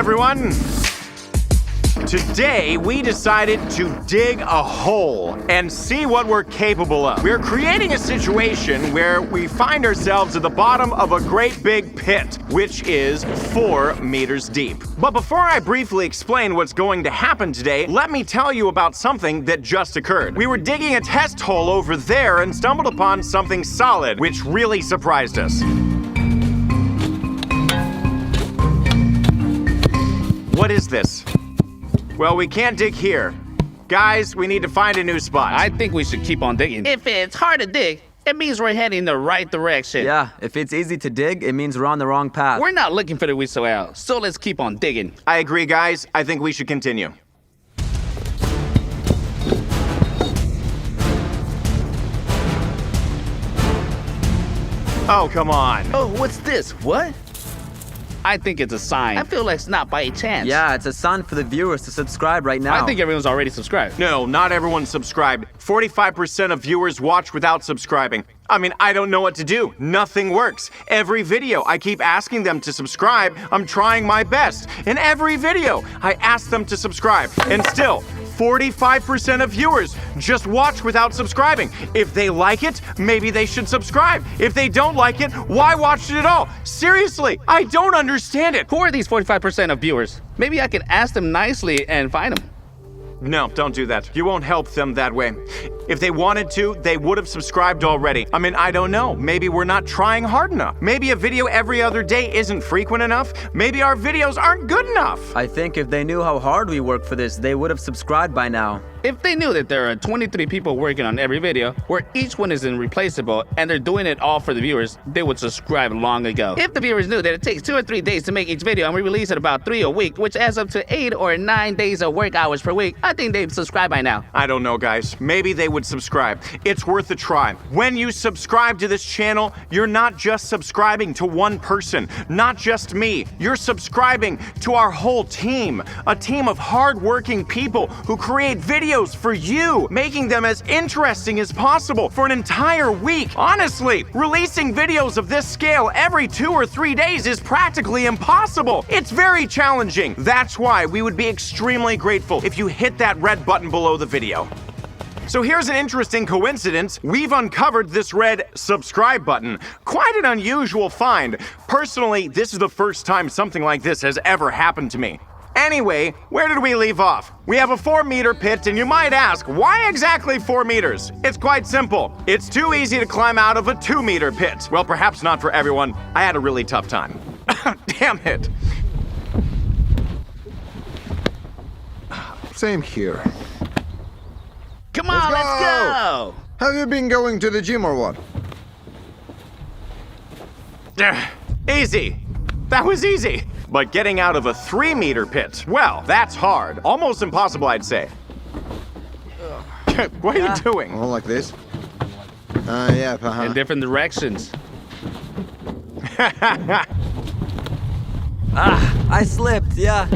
everyone! Today, we decided to dig a hole and see what we're capable of. We're creating a situation where we find ourselves at the bottom of a great big pit, which is 4 meters deep. But before I briefly explain what's going to happen today, let me tell you about something that just occurred. We were digging a test hole over there and stumbled upon something solid, which really surprised us. What is this? Well, we can't dig here. Guys, we need to find a new spot. I think we should keep on digging. If it's hard to dig, it means we're heading in the right direction. Yeah, if it's easy to dig, it means we're on the wrong path. We're not looking for the whistle out, so let's keep on digging. I agree, guys. I think we should continue. Oh, come on. Oh, what's this? What? I think it's a sign. I feel like it's not by chance. Yeah, it's a sign for the viewers to subscribe right now. I think everyone's already subscribed. No, not everyone's subscribed. 45% of viewers watch without subscribing. I mean, I don't know what to do. Nothing works. Every video, I keep asking them to subscribe. I'm trying my best. In every video, I ask them to subscribe. And still, 45% of viewers just watch without subscribing. If they like it, maybe they should subscribe. If they don't like it, why watch it at all? Seriously, I don't understand it. Who are these 45% of viewers? Maybe I can ask them nicely and find them. No, don't do that. You won't help them that way. If they wanted to, they would have subscribed already. I mean, I don't know. Maybe we're not trying hard enough. Maybe a video every other day isn't frequent enough. Maybe our videos aren't good enough. I think if they knew how hard we work for this, they would have subscribed by now. If they knew that there are 23 people working on every video, where each one is irreplaceable, and they're doing it all for the viewers, they would subscribe long ago. If the viewers knew that it takes 2 or 3 days to make each video and we release it about 3 a week, which adds up to 8 or 9 days of work hours per week, I think they'd subscribe by now. I don't know, guys. Maybe they would subscribe. It's worth a try. When you subscribe to this channel, you're not just subscribing to one person, not just me. You're subscribing to our whole team, a team of hardworking people who create videos for you, making them as interesting as possible for an entire week. Honestly, releasing videos of this scale every 2 or 3 days is practically impossible. It's very challenging. That's why we would be extremely grateful if you hit that red button below the video. So here's an interesting coincidence. We've uncovered this red subscribe button. Quite an unusual find. Personally, this is the first time something like this has ever happened to me. Anyway, where did we leave off? We have a 4-meter pit, and you might ask, why exactly 4 meters? It's quite simple. It's too easy to climb out of a 2-meter pit. Well, perhaps not for everyone. I had a really tough time. Damn it. Same here. Come on, let's go! Have you been going to the gym or what? Easy. That was easy. But getting out of a 3-meter pit, well, that's hard. Almost impossible, I'd say. What are you doing? Oh, like this? Yeah, In different directions. I slipped, yeah.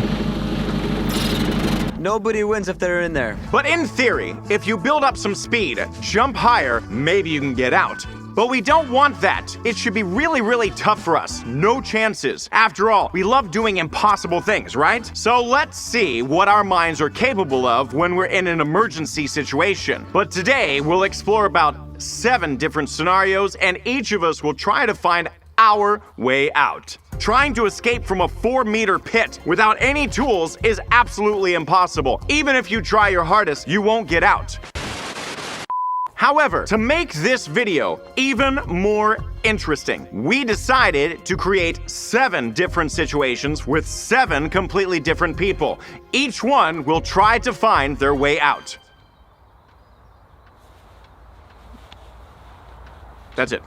Nobody wins if they're in there. But in theory, if you build up some speed, jump higher, maybe you can get out. But we don't want that. It should be really, really tough for us. No chances. After all, we love doing impossible things, right? So let's see what our minds are capable of when we're in an emergency situation. But today, we'll explore about 7 different scenarios, and each of us will try to find our way out. Trying to escape from a 4-meter pit without any tools is absolutely impossible. Even if you try your hardest, you won't get out. However, to make this video even more interesting, we decided to create 7 different situations with 7 completely different people. Each one will try to find their way out. That's it.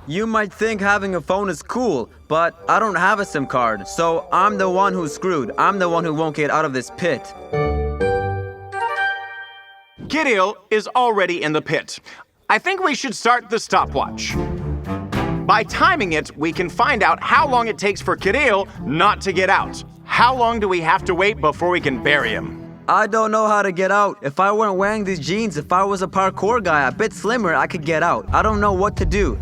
You might think having a phone is cool, but I don't have a SIM card, so I'm the one who's screwed. I'm the one who won't get out of this pit. Kirill is already in the pit. I think we should start the stopwatch. By timing it, we can find out how long it takes for Kirill not to get out. How long do we have to wait before we can bury him? I don't know how to get out. If I weren't wearing these jeans, if I was a parkour guy, a bit slimmer, I could get out. I don't know what to do.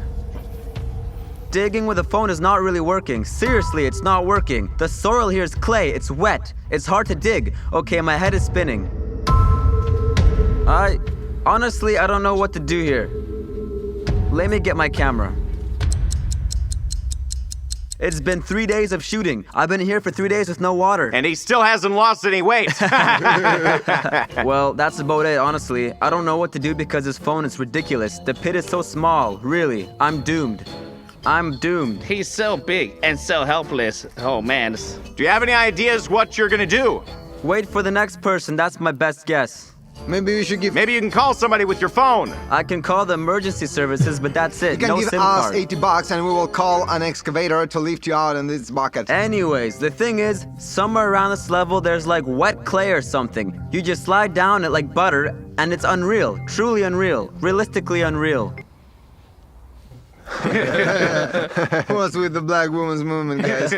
digging with a phone is not really working. Seriously, it's not working. The soil here is clay, it's wet. It's hard to dig. Okay, my head is spinning. Honestly, I don't know what to do here. Let me get my camera. It's been 3 days of shooting. I've been here for 3 days with no water. And he still hasn't lost any weight. Well, that's about it, honestly. I don't know what to do because this phone is ridiculous. The pit is so small, really. I'm doomed. I'm doomed. He's so big and so helpless. Oh man. Do you have any ideas what you're gonna do? Wait for the next person, that's my best guess. Maybe we should give. Maybe you can call somebody with your phone. I can call the emergency services, but that's it. You can No give SIM us card. $80 and we will call an excavator to lift you out in this bucket. Anyways, the thing is, somewhere around this level there's like wet clay or something. You just slide down it like butter, and it's unreal. Truly unreal. Realistically unreal. What's with the black woman's movement, guys?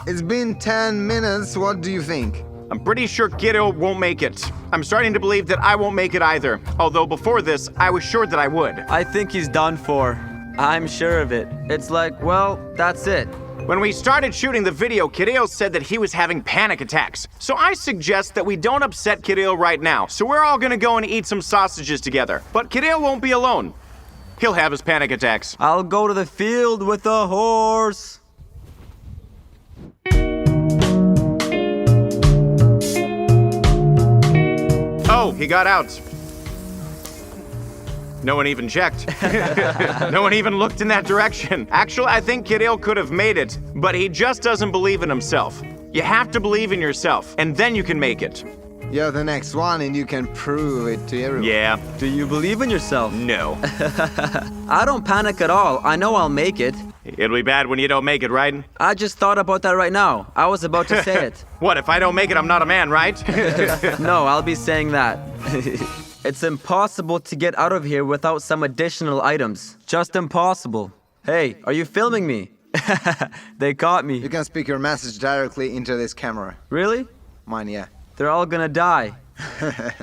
It's been 10 minutes. What do you think? I'm pretty sure Kiddo won't make it. I'm starting to believe that I won't make it either. Although before this, I was sure that I would. I think he's done for. I'm sure of it. It's like, well, that's it. When we started shooting the video, Kiddo said that he was having panic attacks. So I suggest that we don't upset Kiddo right now. So we're all gonna go and eat some sausages together. But Kiddo won't be alone. He'll have his panic attacks. I'll go to the field with a horse. Oh, he got out. No one even checked. No one even looked in that direction. Actually, I think Kiddo could have made it, but he just doesn't believe in himself. You have to believe in yourself, and then you can make it. You're the next one and you can prove it to everyone. Yeah. Do you believe in yourself? No. I don't panic at all. I know I'll make it. It'll be bad when you don't make it, right? I just thought about that right now. I was about to say it. What, if I don't make it, I'm not a man, right? No, I'll be saying that. It's impossible to get out of here without some additional items. Just impossible. Hey, are you filming me? They caught me. You can speak your message directly into this camera. Really? Mine, yeah. They're all gonna die.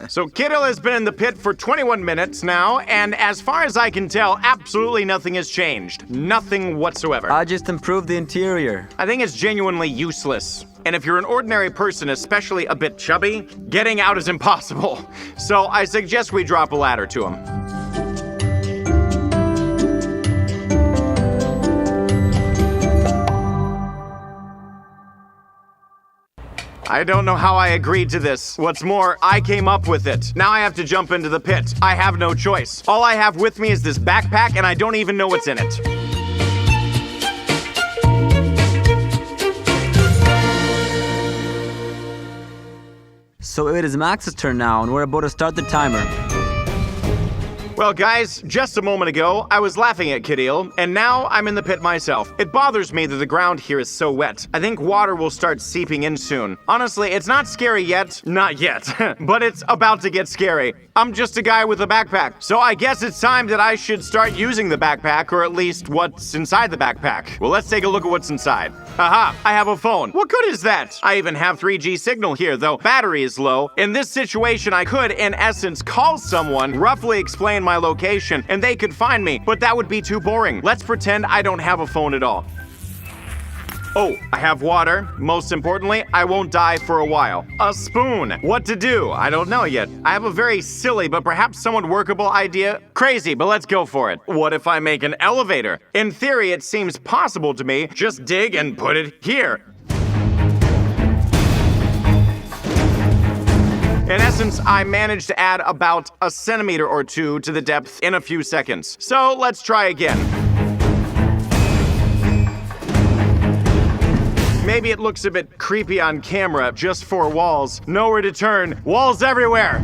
So Kiddo has been in the pit for 21 minutes now, and as far as I can tell, absolutely nothing has changed. Nothing whatsoever. I just improved the interior. I think it's genuinely useless. And if you're an ordinary person, especially a bit chubby, getting out is impossible. So I suggest we drop a ladder to him. I don't know how I agreed to this. What's more, I came up with it. Now I have to jump into the pit. I have no choice. All I have with me is this backpack, and I don't even know what's in it. So it is Max's turn now, and we're about to start the timer. Well, guys, just a moment ago, I was laughing at Kiddo, and now I'm in the pit myself. It bothers me that the ground here is so wet. I think water will start seeping in soon. Honestly, it's not scary yet. Not yet. But it's about to get scary. I'm just a guy with a backpack. So I guess it's time that I should start using the backpack, or at least what's inside the backpack. Well, let's take a look at what's inside. Aha, I have a phone. What good is that? I even have 3G signal here, though battery is low. In this situation, I could, in essence, call someone, roughly explain my location, and they could find me, but that would be too boring. Let's pretend I don't have a phone at all. Oh, I have water. Most importantly, I won't die for a while. A spoon. What to do? I don't know yet. I have a very silly but perhaps somewhat workable idea. Crazy, but let's go for it. What if I make an elevator? In theory, it seems possible to me. Just dig and put it here. In essence, I managed to add about a centimeter or two to the depth in a few seconds. So let's try again. Maybe it looks a bit creepy on camera, just 4 walls. Nowhere to turn, walls everywhere.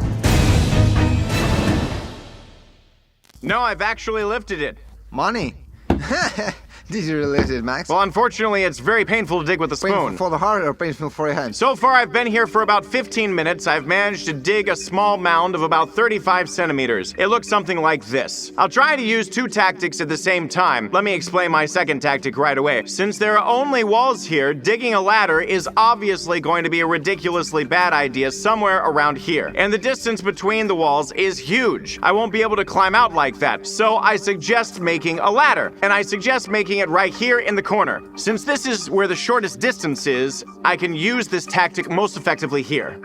No, I've actually lifted it. Money. Did you really lift it, Max? Well, unfortunately, it's very painful to dig with a Painful spoon. for the heart or painful for your hand? So far, I've been here for about 15 minutes. I've managed to dig a small mound of about 35 centimeters. It looks something like this. I'll try to use 2 tactics at the same time. Let me explain my second tactic right away. Since there are only walls here, digging a ladder is obviously going to be a ridiculously bad idea somewhere around here. And the distance between the walls is huge. I won't be able to climb out like that. So I suggest making a ladder. And I suggest making digging it right here in the corner. Since this is where the shortest distance is, I can use this tactic most effectively here.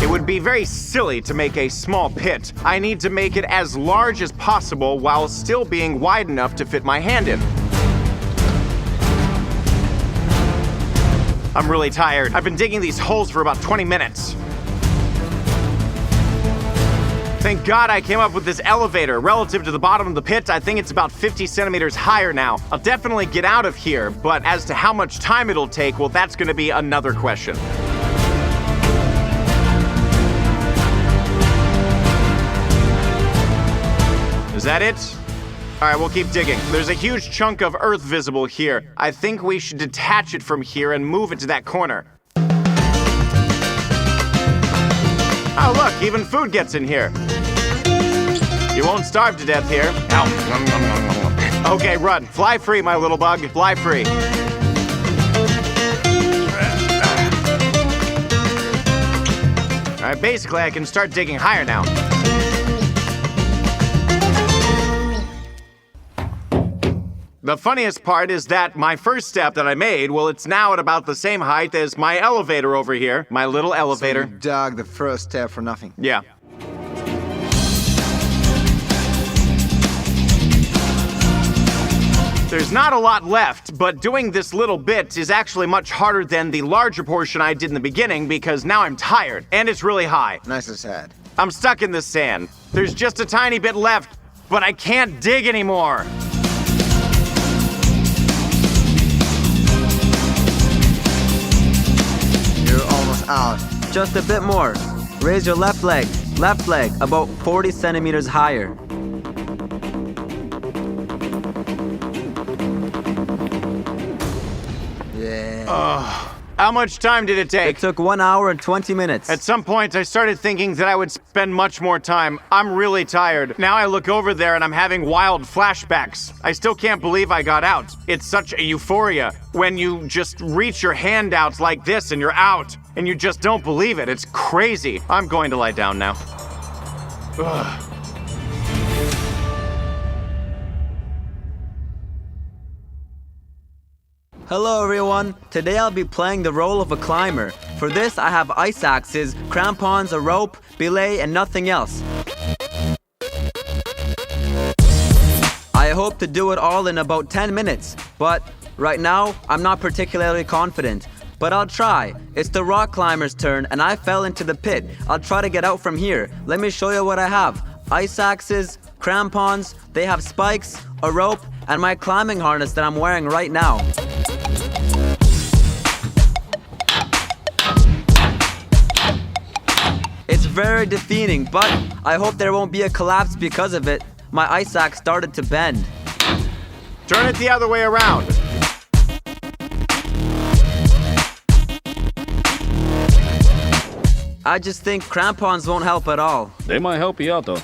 It would be very silly to make a small pit. I need to make it as large as possible while still being wide enough to fit my hand in. I'm really tired. I've been digging these holes for about 20 minutes. Thank God I came up with this elevator. Relative to the bottom of the pit, I think it's about 50 centimeters higher now. I'll definitely get out of here, but as to how much time it'll take, well, that's gonna be another question. Is that it? All right, we'll keep digging. There's a huge chunk of earth visible here. I think we should detach it from here and move it to that corner. Oh, look, even food gets in here. You won't starve to death here. Ow. Okay, run. Fly free, my little bug. Fly free. All right, basically, I can start digging higher now. The funniest part is that my first step that I made, well, it's now at about the same height as my elevator over here. My little elevator. So you dug the first step for nothing. Yeah. There's not a lot left, but doing this little bit is actually much harder than the larger portion I did in the beginning because now I'm tired, and it's really high. Nice and sad. I'm stuck in the sand. There's just a tiny bit left, but I can't dig anymore. You're almost out. Just a bit more. Raise your left leg, about 40 centimeters higher. Yeah. How much time did it take? It took 1 hour and 20 minutes. At some point, I started thinking that I would spend much more time. I'm really tired. Now I look over there and I'm having wild flashbacks. I still can't believe I got out. It's such a euphoria when you just reach your hand out like this and you're out. And you just don't believe it. It's crazy. I'm going to lie down now. Ugh. Hello everyone, today I'll be playing the role of a climber. For this I have ice axes, crampons, a rope, belay, and nothing else. I hope to do it all in about 10 minutes, but right now I'm not particularly confident. But I'll try. It's the rock climber's turn and I fell into the pit. I'll try to get out from here. Let me show you what I have. Ice axes, crampons, they have spikes, a rope, and my climbing harness that I'm wearing right now. It's very defeating, but I hope there won't be a collapse because of it. My ice axe started to bend. Turn it the other way around. I just think crampons won't help at all. They might help you out though.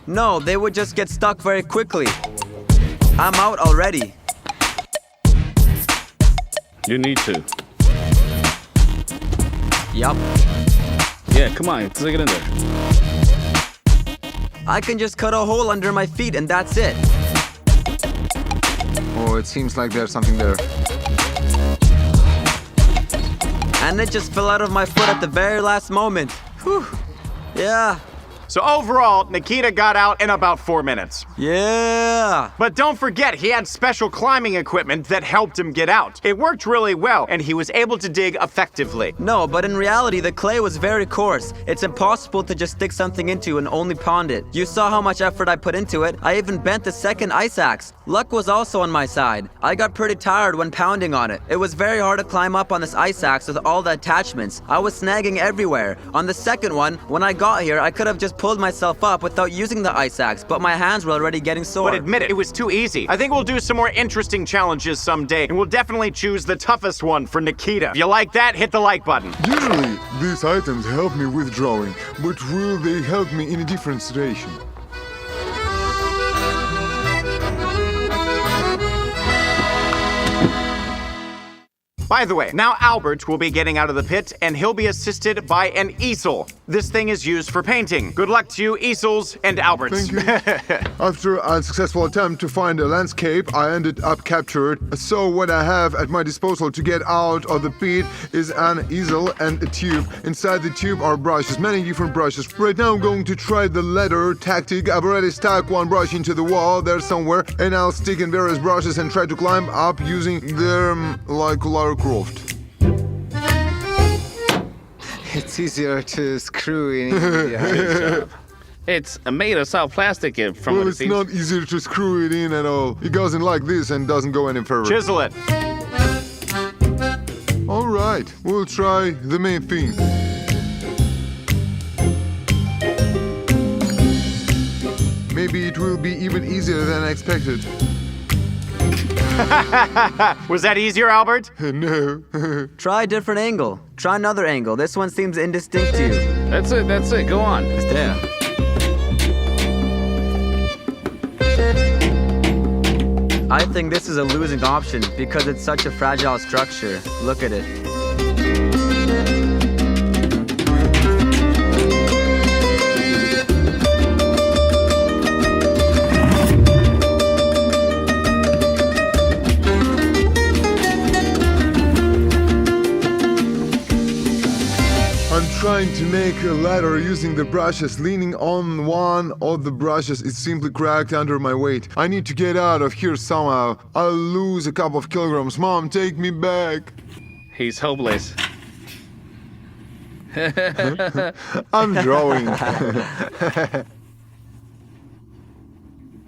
No, they would just get stuck very quickly. I'm out already. You need to. Yup. Yeah, come on, let's get in there. I can just cut a hole under my feet and that's it. Oh, it seems like there's something there. And it just fell out of my foot at the very last moment. Whew. Yeah. So overall, Nikita got out in about 4 minutes. Yeah. But don't forget, he had special climbing equipment that helped him get out. It worked really well, and he was able to dig effectively. No, but in reality, the clay was very coarse. It's impossible to just stick something into and only pound it. You saw how much effort I put into it. I even bent the second ice axe. Luck was also on my side. I got pretty tired when pounding on it. It was very hard to climb up on this ice axe with all the attachments. I was snagging everywhere. On the second one, when I got here, I could have just pulled myself up without using the ice axe, but my hands were already getting sore. But admit it, it was too easy. I think we'll do some more interesting challenges someday, and we'll definitely choose the toughest one for Nikita. If you like that, hit the like button. Usually, these items help me with drawing, but will they help me in a different situation? By the way, now Albert will be getting out of the pit and he'll be assisted by an easel. This thing is used for painting. Good luck to you, easels and Alberts. Thank you. After an unsuccessful attempt to find a landscape, I ended up captured. So what I have at my disposal to get out of the pit is an easel and a tube. Inside the tube are brushes, many different brushes. Right now I'm going to try the ladder tactic. I've already stuck one brush into the wall there somewhere, and I'll stick in various brushes and try to climb up using them like Lara Croft. It's easier to screw in. Yeah. It's made of soft plastic from Well, what it it's seems. not easier to screw it in at all. It goes in like this and doesn't go any further. Chisel it. All right, we'll try the main thing. Maybe it will be even easier than I expected. Was that easier, Albert? No. Try a different angle. Try another angle. This one seems indistinct to you. That's it, go on. It's there. I think this is a losing option because it's such a fragile structure. Look at it. I'm trying to make a ladder using the brushes. Leaning on one of the brushes is simply cracked under my weight. I need to get out of here somehow. I'll lose a couple of kilograms. Mom, take me back. He's hopeless. I'm drawing.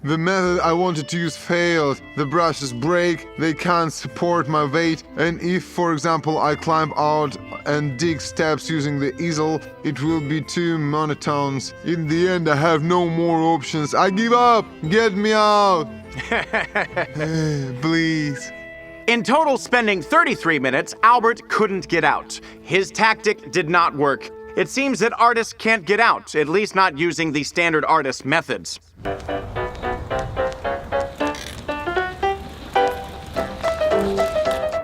The method I wanted to use failed. The brushes break, they can't support my weight, and if, for example, I climb out and dig steps using the easel, it will be too monotone. In the end, I have no more options. I give up! Get me out! Please. In total, spending 33 minutes, Albert couldn't get out. His tactic did not work. It seems that artists can't get out, at least not using the standard artist methods.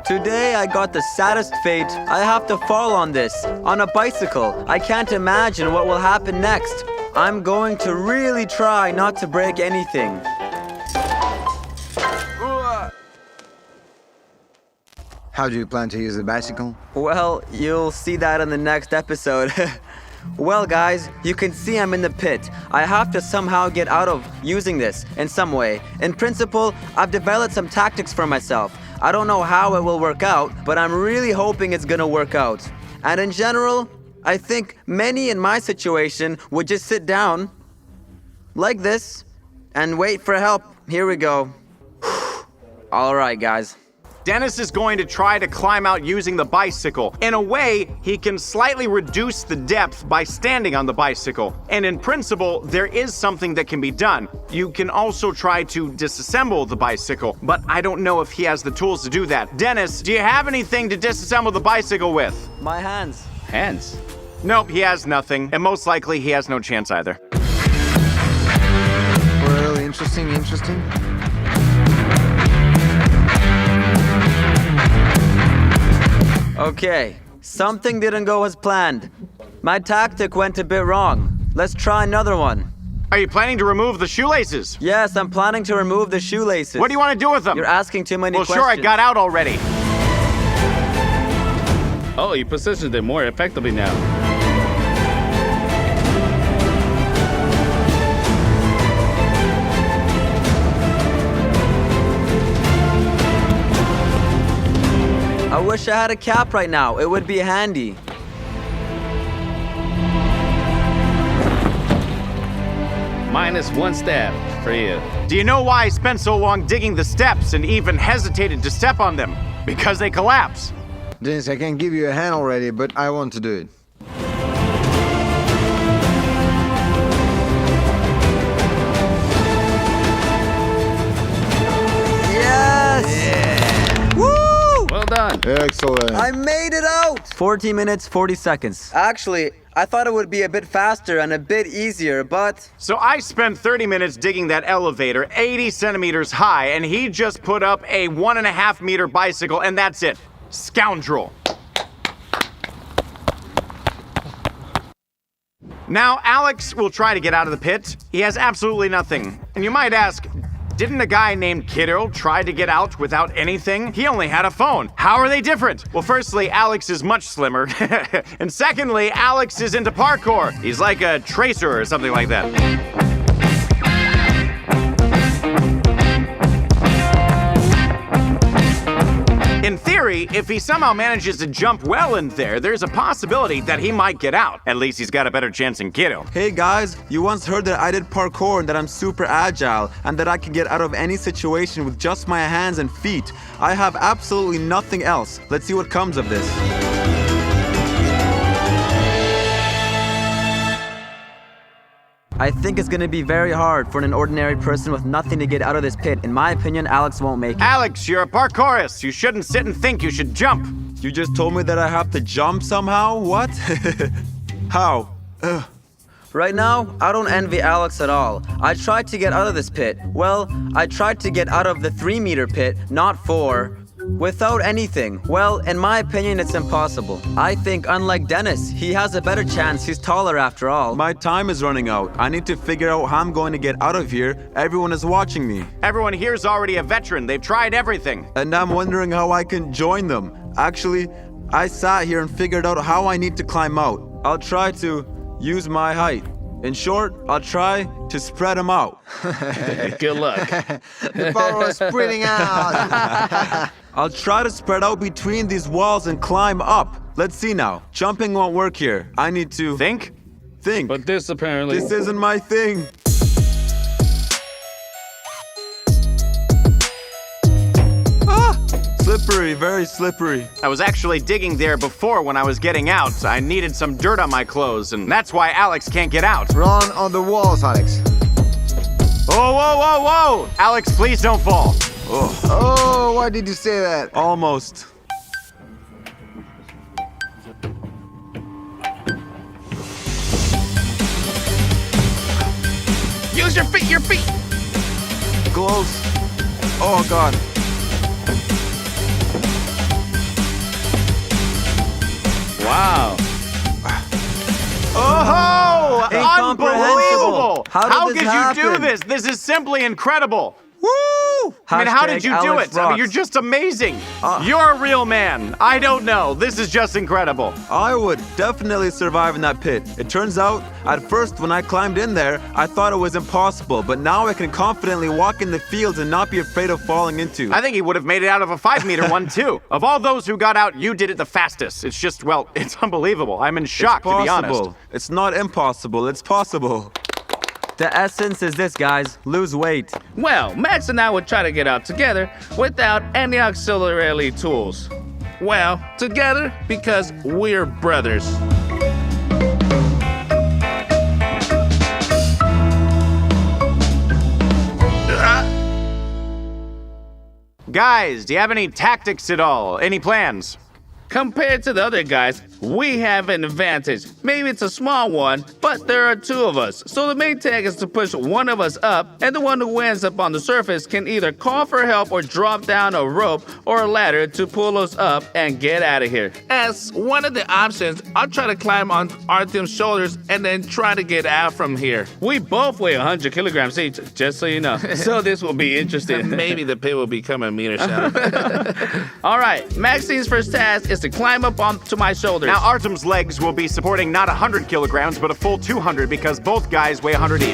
Today I got the saddest fate. I have to fall on this, on a bicycle. I can't imagine what will happen next. I'm going to really try not to break anything. How do you plan to use the bicycle? Well, you'll see that in the next episode. Well, guys, you can see I'm in the pit. I have to somehow get out of using this in some way. In principle, I've developed some tactics for myself. I don't know how it will work out, but I'm really hoping it's gonna work out. And in general, I think many in my situation would just sit down like this and wait for help. Here we go. All right, guys. Dennis is going to try to climb out using the bicycle. In a way, he can slightly reduce the depth by standing on the bicycle. And in principle, there is something that can be done. You can also try to disassemble the bicycle, but I don't know if he has the tools to do that. Dennis, do you have anything to disassemble the bicycle with? My hands. Hands. Nope, he has nothing, and most likely he has no chance either. Well, interesting. Okay, something didn't go as planned. My tactic went a bit wrong. Let's try another one. Are you planning to remove the shoelaces? Yes, I'm planning to remove the shoelaces. What do you want to do with them? You're asking too many well, questions. sure, I got out already. Oh, he positioned it more effectively now. I wish I had a cap right now. It would be handy. -1 step for you. Do you know why I spent so long digging the steps and even hesitated to step on them? Because they collapse. Dennis, I can give you a hand already, but I want to do it. Yes! Woo! Well done. Excellent. I made it out! 40 minutes, 40 seconds. Actually, I thought it would be a bit faster and a bit easier, but... So I spent 30 minutes digging that elevator 80 centimeters high, and he just put up a 1.5 meter bicycle, and that's it. Scoundrel. Now, Alex will try to get out of the pit. He has absolutely nothing. And you might ask, didn't a guy named Kiddo try to get out without anything? He only had a phone. How are they different? Well, firstly, Alex is much slimmer. And secondly, Alex is into parkour. He's like a tracer or something like that. In theory, if he somehow manages to jump well in there, there's a possibility that he might get out. At least he's got a better chance than Kiddo. Hey guys, you once heard that I did parkour and that I'm super agile and that I can get out of any situation with just my hands and feet. I have absolutely nothing else. Let's see what comes of this. I think it's gonna be very hard for an ordinary person with nothing to get out of this pit. In my opinion, Alex won't make it. Alex, you're a parkourist. You shouldn't sit and think, you should jump. You just told me that I have to jump somehow? What? How? Right now, I don't envy Alex at all. I tried to get out of this pit. Well, I tried to get out of the 3-meter pit, not 4. Without anything. Well, in my opinion, it's impossible. I think, unlike Dennis, he has a better chance. He's taller after all. My time is running out. I need to figure out how I'm going to get out of here. Everyone is watching me. Everyone here's already a veteran. They've tried everything. And I'm wondering how I can join them. Actually, I sat here and figured out how I need to climb out. I'll try to use my height. In short, I'll try to spread them out. Good luck. The power is spreading out. I'll try to spread out between these walls and climb up. Let's see now. Jumping won't work here. I need to Think? think. But this apparently... This isn't my thing. Slippery, very slippery. I was actually digging there before when I was getting out. I needed some dirt on my clothes, and that's why Alex can't get out. Run on the walls, Alex. Whoa, whoa, whoa, whoa! Alex, please don't fall. Oh, why did you say that? Almost. Use your feet, your feet! Close. Oh, God. Wow. Oh, Incomprehensible. unbelievable! How did this could you do happen? this? This is simply incredible. Woo! I mean, how did you do it? I mean, you're just amazing. You're a real man. I don't know. This is just incredible. I would definitely survive in that pit. It turns out, at first when I climbed in there, I thought it was impossible, but now I can confidently walk in the fields and not be afraid of falling into. I think he would have made it out of a 5-meter one, too. Of all those who got out, you did it the fastest. It's just, well, it's unbelievable. I'm in shock, to be honest. It's not impossible, it's possible. The essence is this, guys. Lose weight. Well, Max and I would try to get out together without any auxiliary tools. Well, together because we're brothers. Guys, do you have any tactics at all? Any plans? Compared to the other guys, we have an advantage. Maybe it's a small one, but there are 2 of us. So the main tag is to push one of us up, and the one who ends up on the surface can either call for help or drop down a rope or a ladder to pull us up and get out of here. As one of the options, I'll try to climb on Artyom's shoulders and then try to get out from here. We both weigh 100 kilograms each, just so you know. So this will be interesting. Maybe the pit will become a meter shallow. All right, Maxine's first task is to climb up onto my shoulders. Now, Artem's legs will be supporting not 100 kilograms, but a full 200 because both guys weigh 100 each.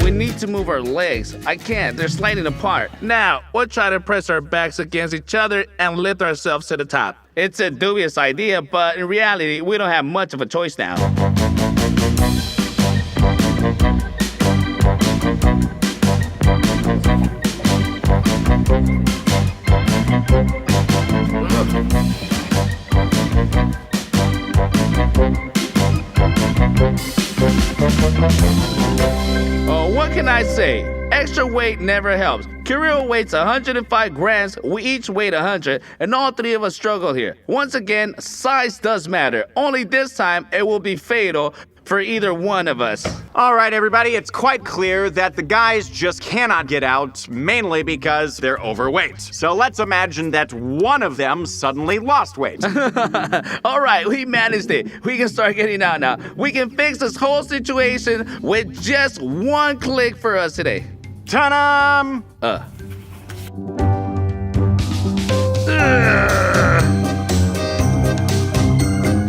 We need to move our legs. I can't, they're sliding apart. Now, we'll try to press our backs against each other and lift ourselves to the top. It's a dubious idea, but in reality, we don't have much of a choice now. Oh, what can I say? Extra weight never helps. Kirill weighs 105 grams, we each weigh 100, and all 3 of us struggle here. Once again, size does matter. Only this time, it will be fatal for either one of us. All right, everybody, it's quite clear that the guys just cannot get out, mainly because they're overweight. So let's imagine that one of them suddenly lost weight. All right, we managed it. We can start getting out now. We can fix this whole situation with just one click for us today. Ta-da!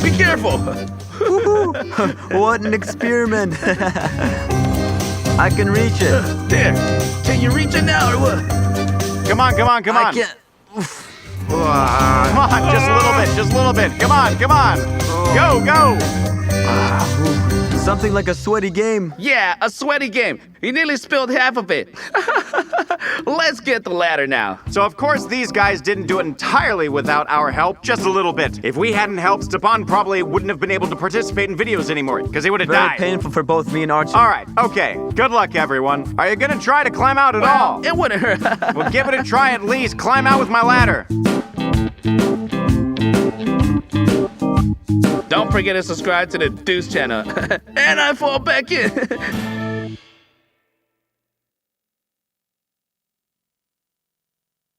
Be careful. What an experiment. I can reach it. There. Can you reach it now or what? Come on, come on, come I on. can't. Come on, just a little bit, just a little bit. Come on, come on. Go, go. Something like a sweaty game. Yeah, a sweaty game. You nearly spilled half of it. Let's get the ladder now. So of course these guys didn't do it entirely without our help, just a little bit. If we hadn't helped, Stepan probably wouldn't have been able to participate in videos anymore, because he would have Very died. painful for both me and Archie. All right, okay. Good luck, everyone. Are you gonna try to climb out at all? It wouldn't hurt. Well, give it a try at least. Climb out with my ladder. Don't forget to subscribe to the Deuce channel. And I fall back in.